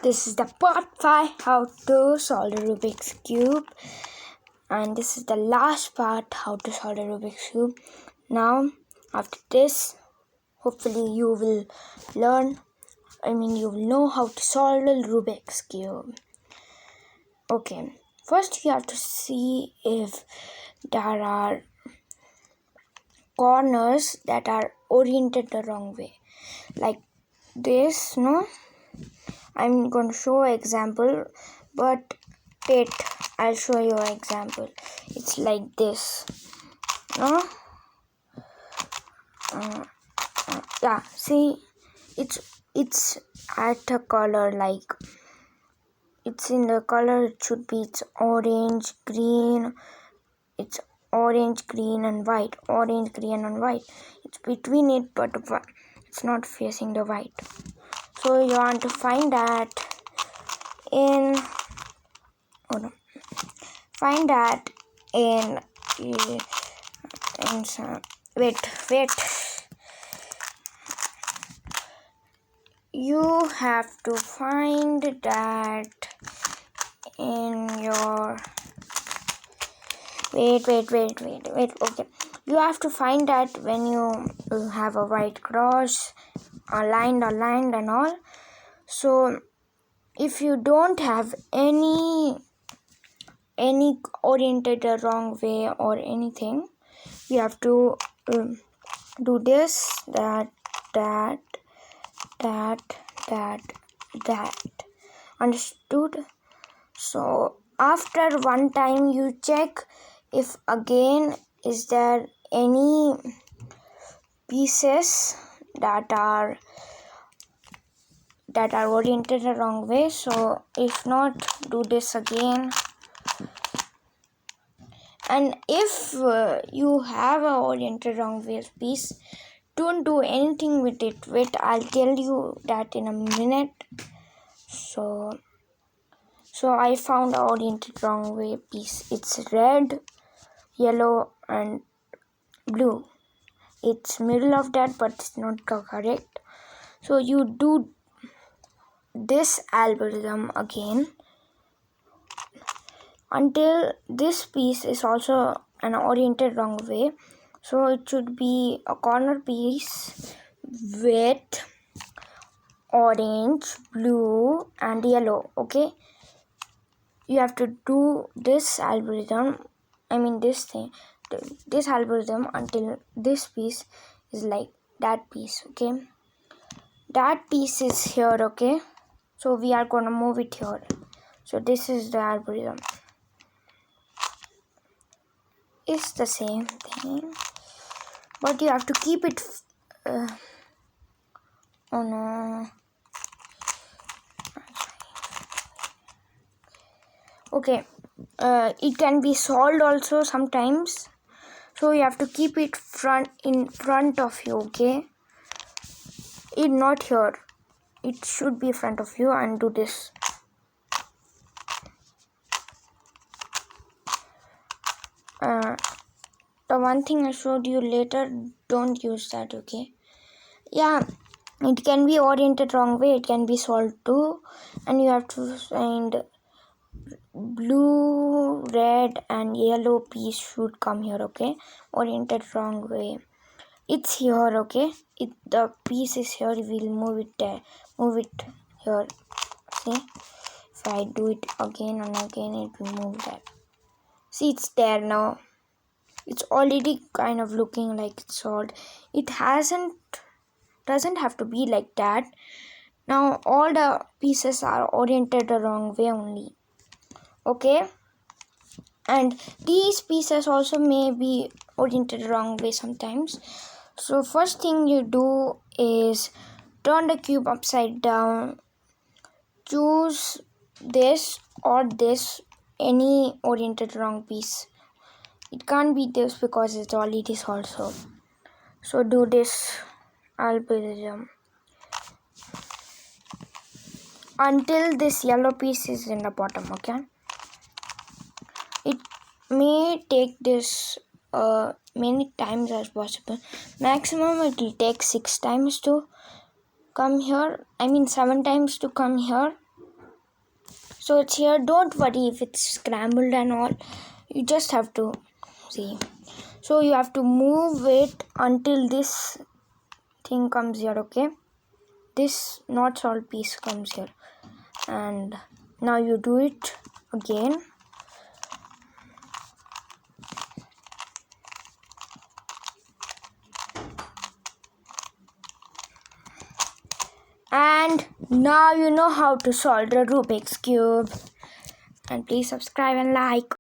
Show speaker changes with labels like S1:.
S1: This is the part 5, how to solve the Rubik's Cube. And this is the last part, how to solve the Rubik's Cube. Now, after this, hopefully you will you will know how to solve the Rubik's Cube. Okay, first you have to see if there are corners that are oriented the wrong way. Like this, no? I'm going to show an example, but I'll show you an example. It's like this, no? Yeah, see, it's at a color, like it's in the color. It should be it's orange, green. It's orange, green, and white. Orange, green, and white. It's between it, but it's not facing the white. So you want to find that in wait. You have to find that in your okay. You have to find that when you have a white cross, aligned and all. So if you don't have any oriented the wrong way or anything, we have to do this, that. Understood? So after one time you check if again is there any pieces that are oriented the wrong way. So if not, do this again. And if you have a oriented wrong way piece, don't do anything with it. Wait, I'll tell you that in a minute. So I found a oriented wrong way piece. It's red, yellow, and blue. It's middle of that, but it's not correct. So you do this algorithm again until this piece is also an oriented wrong way. So it should be a corner piece with orange, blue, and yellow. Okay, you have to do this algorithm. This algorithm until this piece is like that piece. Okay, that piece is here. Okay, so we are gonna move it here. So this is the algorithm. It's the same thing, but you have to keep it. Oh no. Okay, it can be solved also sometimes. So you have to keep it in front of you. Okay, it not here. It should be in front of you, and do this. The one thing I showed you later, don't use that. Okay, yeah, it can be oriented wrong way. It can be solved too, and you have to find blue, red, and yellow piece should come here. Okay, oriented wrong way. It's here. Okay, the piece is here. We'll move it there. Move it here. See, if I do it again and again, it will move that. See, it's there now. It's already kind of looking like it's solved. It doesn't have to be like that. Now all the pieces are oriented the wrong way only. Okay, and these pieces also may be oriented the wrong way sometimes. So first thing you do is turn the cube upside down. Choose this or this, any oriented wrong piece. It can't be this because it's already solved. So do this algorithm until this yellow piece is in the bottom. Okay, it may take this many times as possible. Maximum it will take 6 times to come here. 7 times to come here. So it's here. Don't worry if it's scrambled and all. You just have to see. So you have to move it until this thing comes here, okay? This not solved piece comes here. And now you do it again. And now you know how to solve the Rubik's Cube. And please subscribe and like.